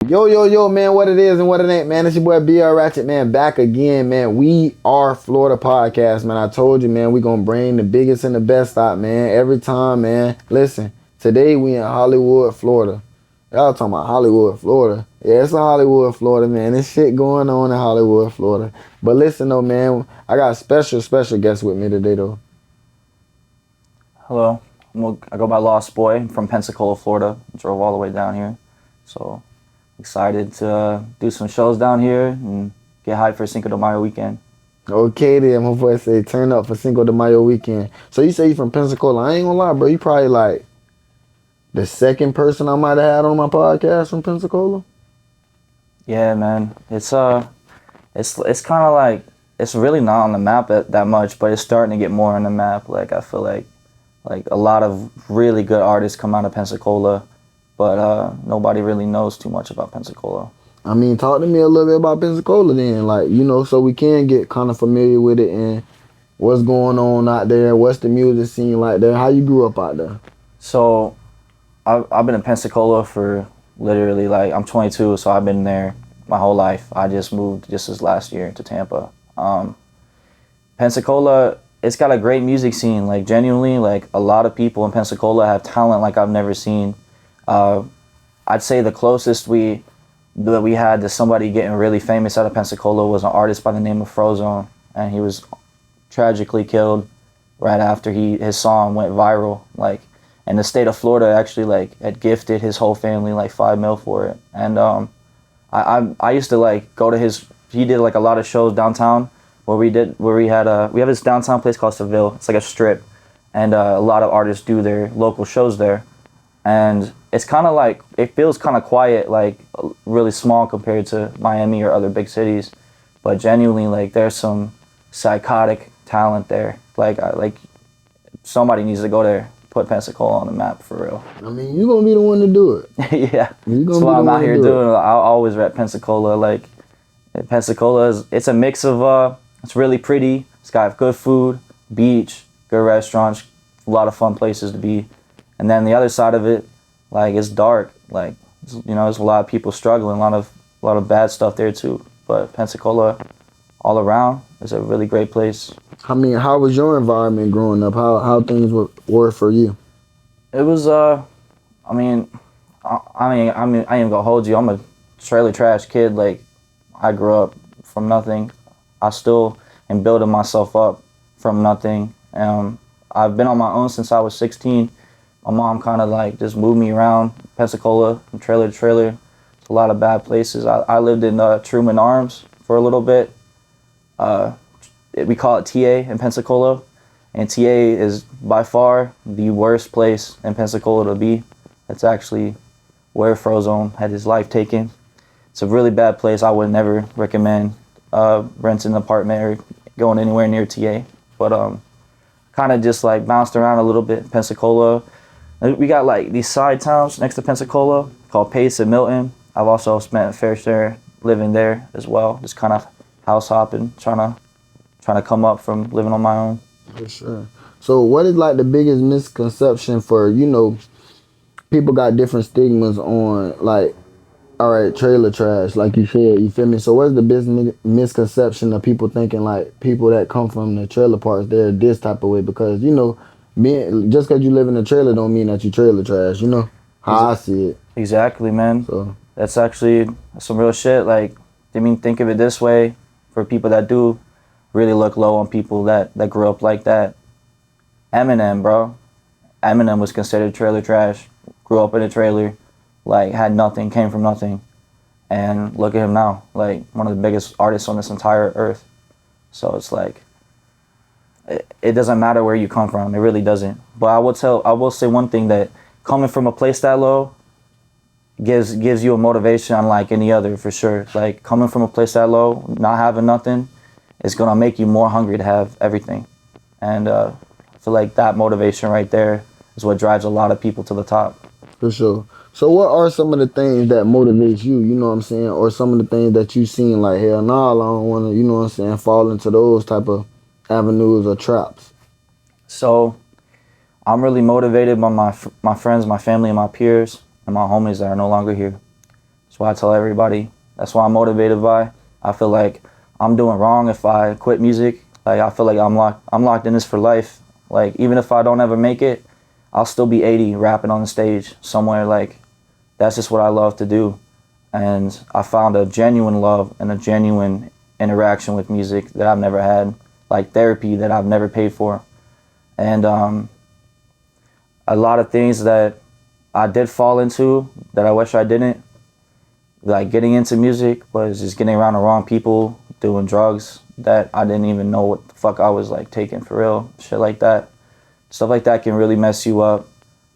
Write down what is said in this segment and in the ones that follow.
Yo, man, what it is and what it ain't, man. It's your boy BL Ratchet, man, back again, man. We are Florida Podcast, man. I told you, man, we gonna bring the biggest and the best out, man, every time, man. Listen, today we in Hollywood, Florida. Y'all talking about Hollywood, Florida. Yeah, it's in Hollywood, Florida, man. This shit going on in Hollywood, Florida. But listen, though, man, I got a special guest with me today, though. Hello, I go by Lostboy. I'm from Pensacola, Florida. Drove all the way down here, so excited to do some shows down here and get hyped for Cinco de Mayo weekend. Okay, then, my boy say turn up for Cinco de Mayo weekend. So you say you from Pensacola. I ain't gonna lie, bro. You probably like the second person I might have had on my podcast from Pensacola. Yeah, man. It's kind of like it's really not on the map that much, but it's starting to get more on the map. Like I feel like a lot of really good artists come out of Pensacola, but nobody really knows too much about Pensacola. I mean, talk to me a little bit about Pensacola then, like, you know, so we can get kind of familiar with it and what's going on out there, what's the music scene like there, how you grew up out there. So I've been in Pensacola for literally, like, I'm 22, so I've been there my whole life. I just moved just this last year to Tampa. Pensacola, it's got a great music scene. Like, genuinely, like, a lot of people in Pensacola have talent like I've never seen. I'd say the closest that we had to somebody getting really famous out of Pensacola was an artist by the name of Fro Zone, and he was tragically killed right after his song went viral. Like, and the state of Florida actually like had gifted his whole family like $5 million for it. And I used to like go to he did like a lot of shows downtown we have this downtown place called Seville. It's like a strip, and a lot of artists do their local shows there. And it's kind of like, it feels kind of quiet, like really small compared to Miami or other big cities, but genuinely like there's some psychotic talent there. Like somebody needs to go there, put Pensacola on the map for real. I mean, you're gonna be the one to do it. Yeah, that's what I'm out here doing. I'll always rep Pensacola. Like, Pensacola it's a mix of it's really pretty. It's got good food, beach, good restaurants, a lot of fun places to be. And then the other side of it, like, it's dark. Like, you know, there's a lot of people struggling, a lot of bad stuff there too. But Pensacola, all around, is a really great place. I mean, how was your environment growing up? How things were for you? It was I ain't gonna hold you. I'm a trailer trash kid. Like, I grew up from nothing. I still am building myself up from nothing. I've been on my own since I was 16. My mom kind of like just moved me around Pensacola from trailer to trailer. It's a lot of bad places. I lived in Truman Arms for a little bit. We call it TA in Pensacola. And TA is by far the worst place in Pensacola to be. It's actually where Fro Zone had his life taken. It's a really bad place. I would never recommend renting an apartment or going anywhere near TA. But kind of just like bounced around a little bit in Pensacola. We got like these side towns next to Pensacola called Pace and Milton. I've also spent a fair share living there as well, just kind of house hopping, trying to come up from living on my own. For sure. So what is like the biggest misconception for, you know, people got different stigmas on, like, all right, trailer trash, like you said, you feel me? So what's the biggest misconception of people thinking like people that come from the trailer parks, they're this type of way? Because, you know, just because you live in a trailer don't mean that you trailer trash, you know? How I see it. Exactly, man. So that's actually some real shit. Like, I mean, think of it this way, for people that do really look low on people that grew up like that. Eminem, bro. Eminem was considered trailer trash, grew up in a trailer, like, had nothing, came from nothing. And look at him now, like, one of the biggest artists on this entire earth. So it's like, it doesn't matter where you come from. It really doesn't. But I will say one thing, that coming from a place that low gives you a motivation unlike any other, for sure. Like, coming from a place that low, not having nothing, is gonna make you more hungry to have everything. And I feel like that motivation right there is what drives a lot of people to the top. For sure. So what are some of the things that motivates you, you know what I'm saying? Or some of the things that you seen like, hell nah, I don't want to, you know what I'm saying, fall into those type of avenues or traps? So I'm really motivated by my friends, my family, and my peers, and my homies that are no longer here. That's what I tell everybody. That's what I'm motivated by. I feel like I'm doing wrong if I quit music. Like, I feel like I'm locked in this for life. Like, even if I don't ever make it, I'll still be 80 rapping on the stage somewhere. Like, that's just what I love to do. And I found a genuine love and a genuine interaction with music that I've never had, like therapy that I've never paid for. And a lot of things that I did fall into that I wish I didn't, like getting into music, was just getting around the wrong people, doing drugs that I didn't even know what the fuck I was like taking for real, shit like that. Stuff like that can really mess you up.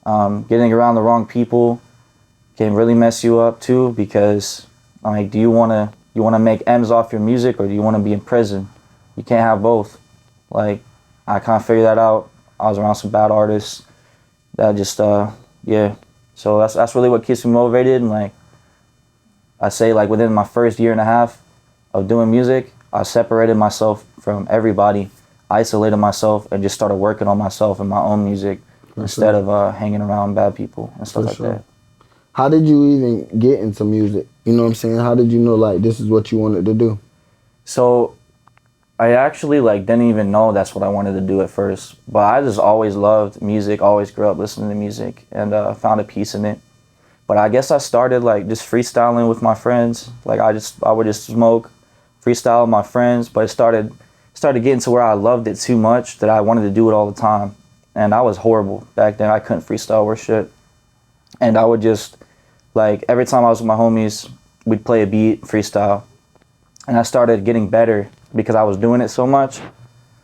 Getting around the wrong people can really mess you up too, because like, do you want to make M's off your music, or do you want to be in prison? You can't have both. Like, I kind of figured that out. I was around some bad artists that just yeah. So that's really what keeps me motivated. And like, I say, like, within my first year and a half of doing music, I separated myself from everybody, isolated myself, and just started working on myself and my own music instead of hanging around bad people and stuff like that. How did you even get into music? You know what I'm saying? How did you know, like, this is what you wanted to do? So I actually, like, didn't even know that's what I wanted to do at first. But I just always loved music, always grew up listening to music, and found a peace in it. But I guess I started, like, just freestyling with my friends. Like, I would just smoke, freestyle with my friends. But it started getting to where I loved it too much that I wanted to do it all the time. And I was horrible back then. I couldn't freestyle or shit. And I would just, like, every time I was with my homies, we'd play a beat, freestyle. And I started getting better because I was doing it so much.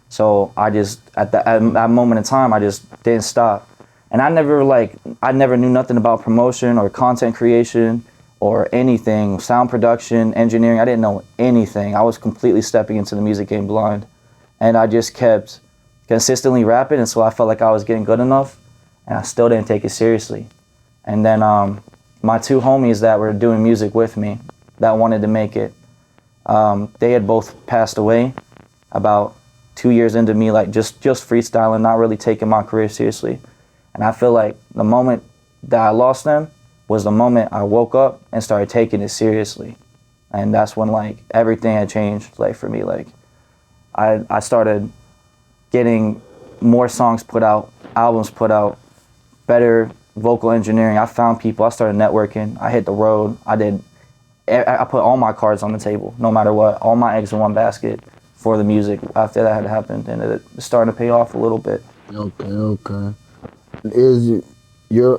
So I just, at that moment in time, I just didn't stop. And I never knew nothing about promotion or content creation or anything, sound production, engineering. I didn't know anything. I was completely stepping into the music game blind. And I just kept consistently rapping, and so I felt like I was getting good enough, and I still didn't take it seriously. And then my two homies that were doing music with me, that wanted to make it, they had both passed away about 2 years into me, like just freestyling, not really taking my career seriously. And I feel like the moment that I lost them was the moment I woke up and started taking it seriously. And that's when, like, everything had changed, like, for me. Like, I started getting more songs put out, albums put out, better vocal engineering. I found people, I started networking, I hit the road, I put all my cards on the table, no matter what, all my eggs in one basket for the music after that had happened, and it started to pay off a little bit. Okay.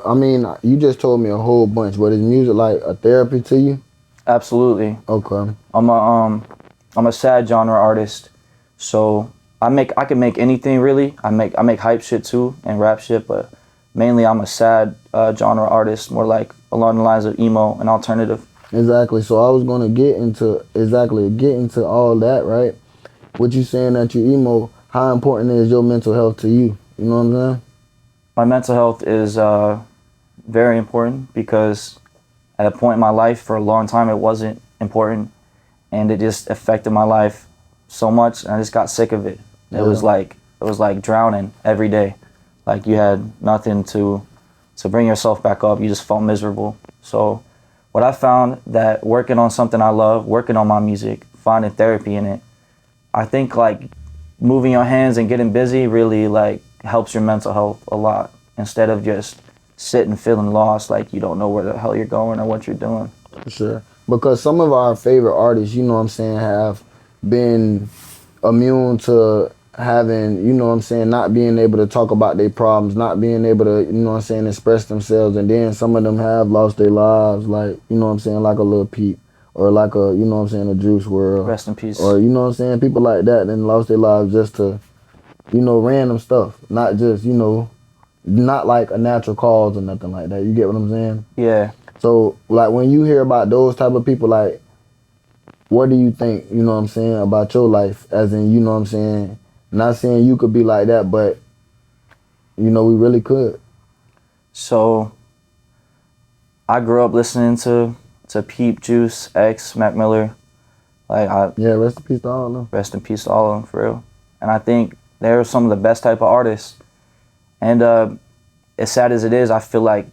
I mean, you just told me a whole bunch, but is music like a therapy to you? Absolutely. Okay. I'm a sad genre artist, so I can make anything really. I make hype shit too and rap shit, but mainly I'm a sad genre artist, more like along the lines of emo and alternative. Exactly. So I was gonna get into all that, right? What you saying that you emo? How important is your mental health to you? You know what I'm saying? My mental health is very important, because at a point in my life for a long time it wasn't important, and it just affected my life so much, and I just got sick of it. Yeah. It was like drowning every day. Like, you had nothing to bring yourself back up. You just felt miserable. So what I found, that working on something I love, working on my music, finding therapy in it, I think, like, moving your hands and getting busy really, like, helps your mental health a lot, instead of just sitting feeling lost, like you don't know where the hell you're going or what you're doing. For sure. Because some of our favorite artists, you know what I'm saying, have been immune to having, you know what I'm saying, not being able to talk about their problems, not being able to, you know what I'm saying, express themselves. And then some of them have lost their lives, like, you know what I'm saying, like a Lil Peep, or like a, you know what I'm saying, a Juice WRLD. Rest in peace. Or, you know what I'm saying, people like that, and lost their lives just to, you know, random stuff. Not just, you know, not like a natural cause or nothing like that. You get what I'm saying? Yeah. So, like, when you hear about those type of people, like, what do you think, you know what I'm saying, about your life? As in, you know what I'm saying, not saying you could be like that, but, you know, we really could. So, I grew up listening to Peep, Juice, X, Mac Miller. Yeah, rest in peace to all of them. Rest in peace to all of them, for real. And I think they're some of the best type of artists. And as sad as it is, I feel like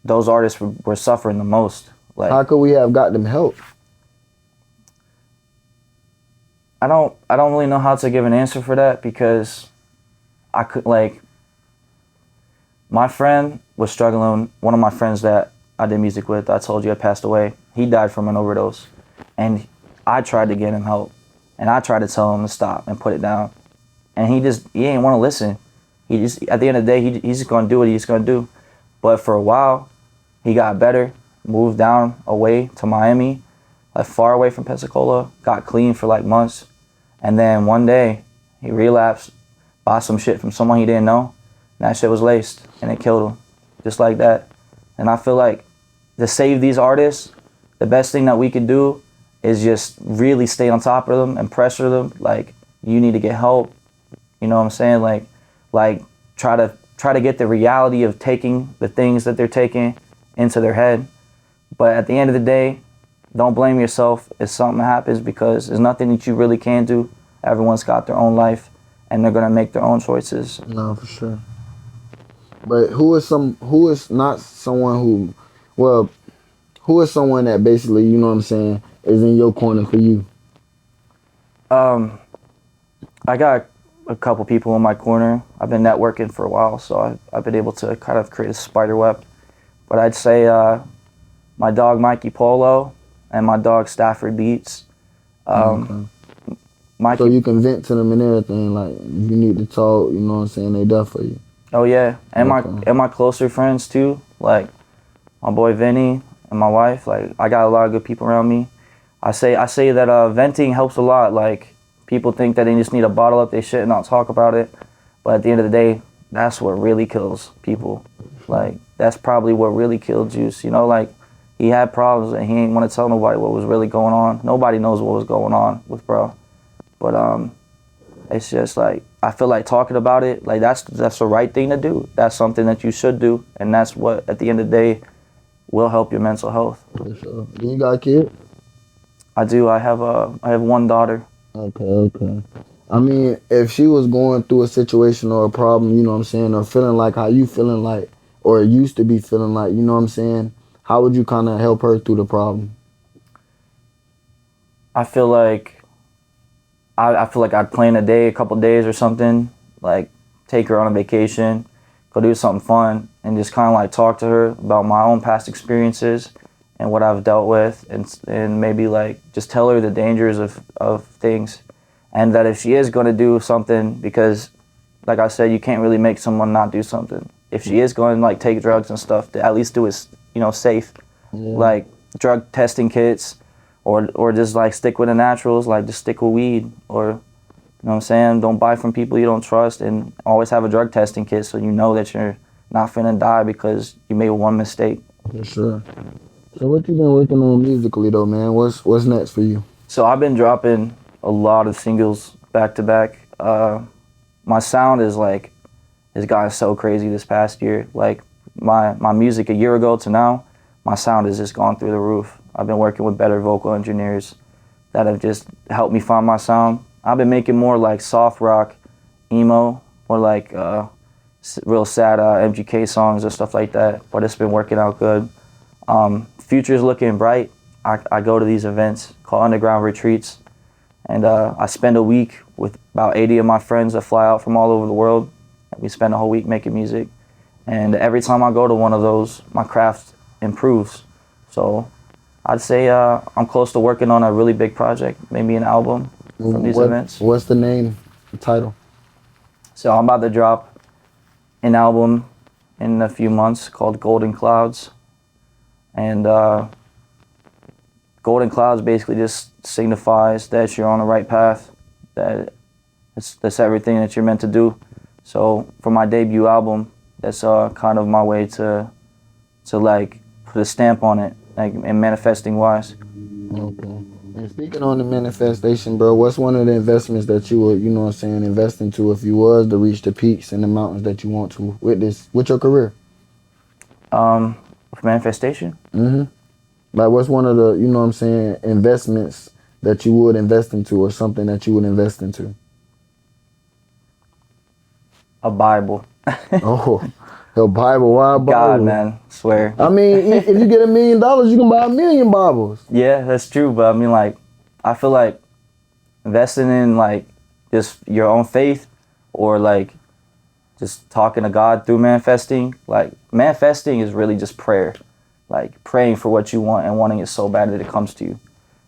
those artists were suffering the most. Like, how could we have got them help? I don't really know how to give an answer for that, because I could, like, my friend was struggling. One of my friends that I did music with, I told you had passed away. He died from an overdose, and I tried to get him help, and I tried to tell him to stop and put it down, and he ain't want to listen. He just, at the end of the day, he's just gonna do what he's gonna do. But for a while, he got better, moved down away to Miami, like far away from Pensacola, got clean for like months, and then one day he relapsed, bought some shit from someone he didn't know, and that shit was laced, and it killed him, just like that. And I feel like to save these artists, the best thing that we could do is just really stay on top of them and pressure them. Like, you need to get help. You know what I'm saying? Like try to get the reality of taking the things that they're taking into their head. But at the end of the day, don't blame yourself if something happens, because there's nothing that you really can do. Everyone's got their own life, and they're gonna make their own choices. No, for sure. But who is not someone who, well, who is someone that basically, you know what I'm saying, is in your corner for you? I got a couple people in my corner. I've been networking for a while, so I've been able to kind of create a spider web. But I'd say my dog Mikey Polo and my dog Stafford Beats. Okay. Mikey, So you can vent to them and everything, like, if you need to talk, you know what I'm saying, they there for you. oh yeah, and Okay. my closer friends too, like my boy Vinny and my wife. Like, I got a lot of good people around me. I say that venting helps a lot. Like, people think that they just need to bottle up their shit and not talk about it, but at the end of the day, that's what really kills people. Like, that's probably what really killed Juice. You know, like, he had problems and he ain't want to tell nobody what was really going on. Nobody knows what was going on with bro. But it's just like, I feel like talking about it, like, that's the right thing to do. That's something that you should do, and that's what at the end of the day will help your mental health. For sure. Do you got a kid? I do. I have one daughter. Okay. I mean, if she was going through a situation or a problem, you know what I'm saying, or feeling like how you feeling like, or used to be feeling like, you know what I'm saying, how would you kind of help her through the problem? I feel like I'd plan a couple days or something, like take her on a vacation, go do something fun, and just kind of like talk to her about my own past experiences and what I've dealt with, and maybe like just tell her the dangers of things, and that if she is going to do something, because like I said, you can't really make someone not do something. If she is going to like take drugs and stuff, to at least do it, you know, safe, like drug testing kits, or just like stick with the naturals, like just stick with weed, or, you know what I'm saying, don't buy from people you don't trust, and always have a drug testing kit so you know that you're not finna die because you made one mistake. For sure. So what you been working on musically though, man? What's next for you? So I've been dropping a lot of singles back to back. My sound has gotten so crazy this past year. Like, my music a year ago to now, my sound has just gone through the roof. I've been working with better vocal engineers that have just helped me find my sound. I've been making more like soft rock, emo, or like real sad MGK songs or stuff like that, but it's been working out good. Future's looking bright. I go to these events called Underground Retreats, and I spend a week with about 80 of my friends that fly out from all over the world. We spend a whole week making music, and every time I go to one of those, my craft improves. So I'd say I'm close to working on a really big project, maybe an album from these events. What's the name, the title? So I'm about to drop an album in a few months called Golden Clouds. And Golden Clouds basically just signifies that you're on the right path, that that's everything that you're meant to do. So for my debut album, that's kind of my way to like put a stamp on it, like in manifesting wise. Okay. And speaking on the manifestation, bro, what's one of the investments that you would, you know what I'm saying, invest into if you was to reach the peaks and the mountains that you want to with your career? With manifestation? Like, what's one of the, you know what I'm saying, investments that you would invest into, or something that you would invest into? A Bible. Oh, He'll buy a wild God, bobble. man, swear. I mean, if you get $1 million, you can buy 1,000,000 bobbles. Yeah, that's true. But I mean, like, I feel like investing in like just your own faith, or like just talking to God through manifesting. Like manifesting is really just prayer, like praying for what you want and wanting it so bad that it comes to you.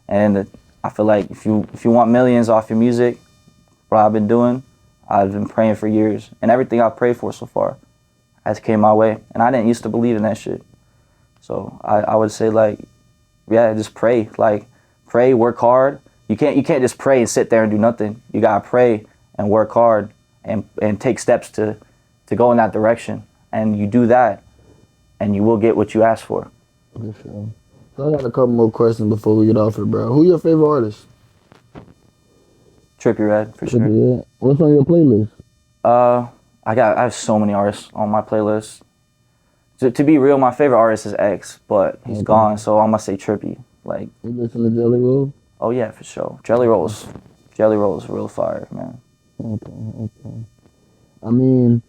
And I feel like if you want millions off your music, what I've been doing, I've been praying for years, and everything I've prayed for so far has came my way. And I didn't used to believe in that shit. So I would say like, yeah, just pray. Like pray, work hard. You can't just pray and sit there and do nothing. You gotta pray and work hard and take steps to go in that direction. And you do that, and you will get what you ask for. For sure. So I got a couple more questions before we get off it, bro. Who your favorite artist? Trippie Redd, for sure. Trippie Redd. What's on your playlist? I have so many artists on my playlist. To be real, my favorite artist is X, but he's gone, so I'm gonna say Trippie. Like, You listen to Jelly Roll? oh yeah, for sure. Jelly Roll's real fire, man. Okay. I mean,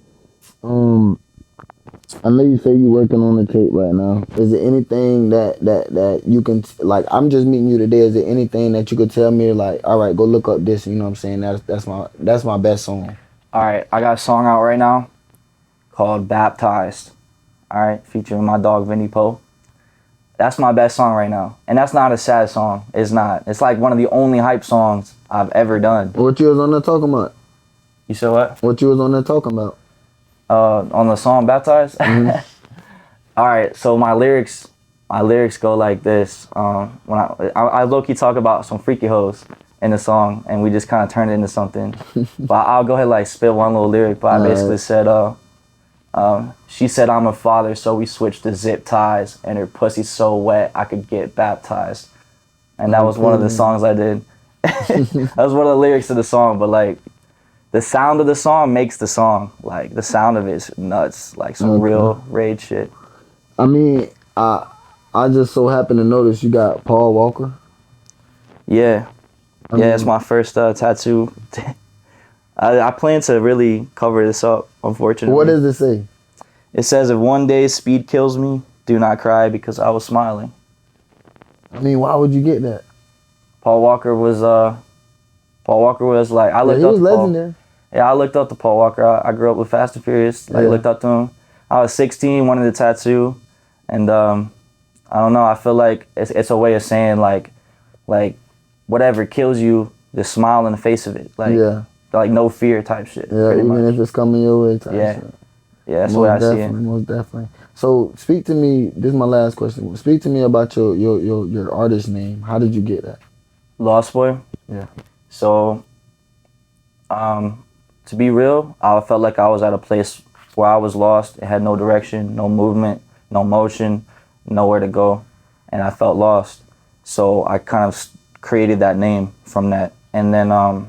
I know you say you're working on the tape right now. Is there anything that you can, like, I'm just meeting you today. Is there anything that you could tell me, like, all right, go look up this, you know what I'm saying? That's my best song. All right, I got a song out right now called Baptized. All right, featuring my dog Vinny Poe. That's my best song right now. And that's not a sad song. It's not. It's like one of the only hype songs I've ever done. What you was on there talking about? You said what? What you was on there talking about? On the song Baptized? Mm-hmm. All right, so my lyrics go like this. When I low-key talk about some freaky hoes in the song, and we just kind of turned it into something. But I'll go ahead like spit one little lyric. But I basically said, she said I'm a father, so we switched to zip ties, and her pussy so wet I could get baptized. And that was one of the songs I did. That was one of the lyrics to the song. But like, the sound of the song makes the song. Like, the sound of it is nuts. Like some real rage shit. I mean, I just so happen to notice you got Paul Walker. Yeah. It's my first tattoo. I plan to really cover this up, unfortunately. What does it say? It says, if one day speed kills me, do not cry because I was smiling. I mean, why would you get that? Paul Walker was like, I looked up to legendary. I looked up to Paul Walker. I grew up with Fast and Furious. Like, looked up to him. I was 16, wanted a tattoo. And I don't know, I feel like it's a way of saying like whatever kills you, just smile in the face of it. Like no fear type shit. Yeah, even if it's coming your way type shit. Yeah, that's the way I see it. Most definitely. So speak to me, this is my last question. Speak to me about your artist name. How did you get that? Lostboy? Yeah. So, to be real, I felt like I was at a place where I was lost. It had no direction, no movement, no motion, nowhere to go. And I felt lost. So I kind of created that name from that. And then I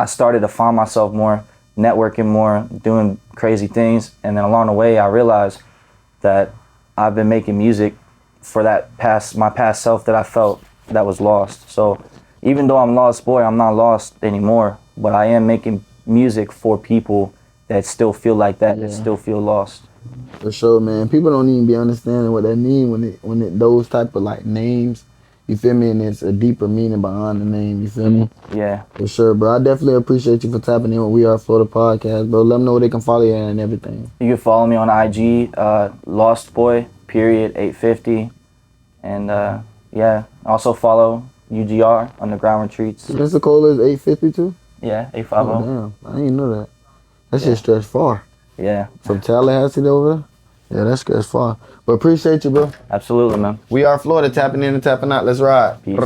started to find myself more, networking more, doing crazy things. And then along the way, I realized that I've been making music for my past self that I felt that was lost. So even though I'm Lostboy, I'm not lost anymore. But I am making music for people that still feel like that, that still feel lost. For sure, man. People don't even be understanding what that mean when it those type of like names. You feel me? And it's a deeper meaning behind the name. You feel me? Yeah. For sure, bro. I definitely appreciate you for tapping in with We Are Florida Podcast, bro. Let them know where they can follow you and everything. You can follow me on IG, Lostboy_850. And also follow UGR, Underground Retreats. Pensacola is 852? Yeah, 850. Oh, damn. I didn't know that. That shit stretched far. Yeah. From Tallahassee to over there? Yeah, that stretched far. But appreciate you, bro. Absolutely, man. We Are Florida, tapping in and tapping out. Let's ride. Peace.